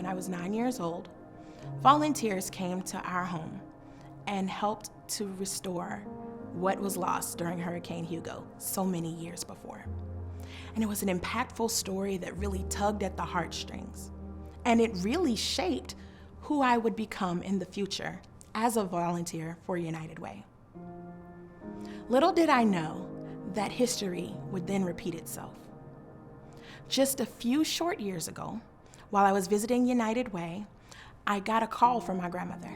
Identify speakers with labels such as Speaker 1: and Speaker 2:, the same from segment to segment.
Speaker 1: when I was 9 years old, volunteers came to our home and helped to restore what was lost during Hurricane Hugo so many years before. And it was an impactful story that really tugged at the heartstrings. And it really shaped who I would become in the future as a volunteer for United Way. Little did I know that history would then repeat itself. Just a few short years ago, while I was visiting United Way, I got a call from my grandmother.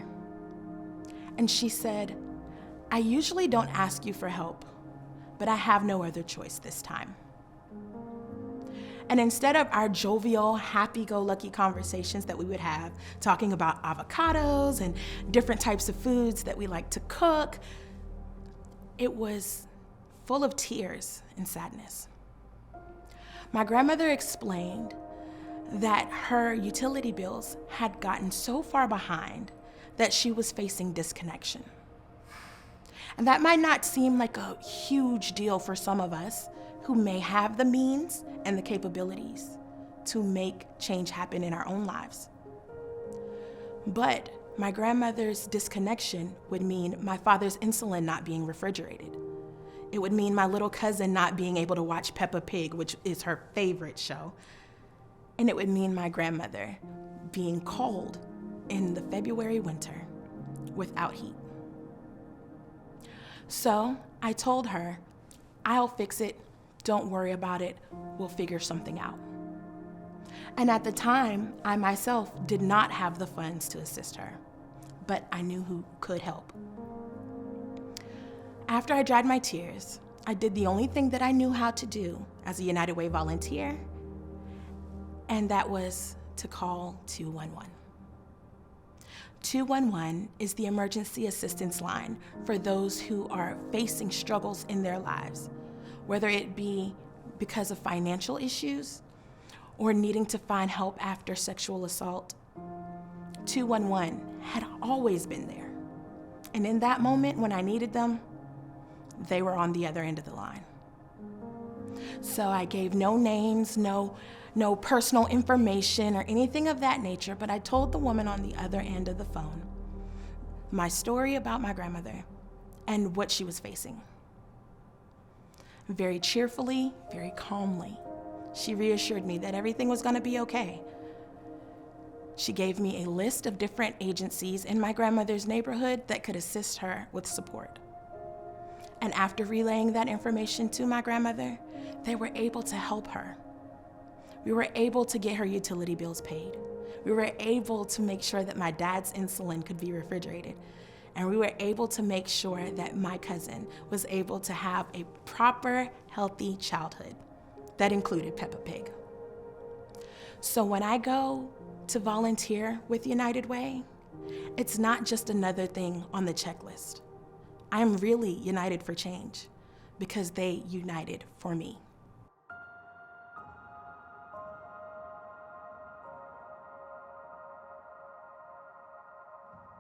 Speaker 1: And she said, "I usually don't ask you for help, but I have no other choice this time." And instead of our jovial, happy-go-lucky conversations that we would have, talking about avocados and different types of foods that we like to cook, it was full of tears and sadness. My grandmother explained that her utility bills had gotten so far behind that she was facing disconnection. And that might not seem like a huge deal for some of us who may have the means and the capabilities to make change happen in our own lives. But my grandmother's disconnection would mean my father's insulin not being refrigerated. It would mean my little cousin not being able to watch Peppa Pig, which is her favorite show. And it would mean my grandmother being cold in the February winter without heat. So I told her, "I'll fix it. Don't worry about it. We'll figure something out." And at the time, I myself did not have the funds to assist her, but I knew who could help. After I dried my tears, I did the only thing that I knew how to do as a United Way volunteer, and that was to call 211. 211 is the emergency assistance line for those who are facing struggles in their lives, whether it be because of financial issues or needing to find help after sexual assault. 211 had always been there. And in that moment when I needed them, they were on the other end of the line. So I gave no names, no personal information or anything of that nature, but I told the woman on the other end of the phone my story about my grandmother and what she was facing. Very cheerfully, very calmly, she reassured me that everything was going to be okay. She gave me a list of different agencies in my grandmother's neighborhood that could assist her with support. And after relaying that information to my grandmother, they were able to help her. We were able to get her utility bills paid. We were able to make sure that my dad's insulin could be refrigerated. And we were able to make sure that my cousin was able to have a proper, healthy childhood that included Peppa Pig. So when I go to volunteer with United Way, it's not just another thing on the checklist. I'm really united for change because they united for me.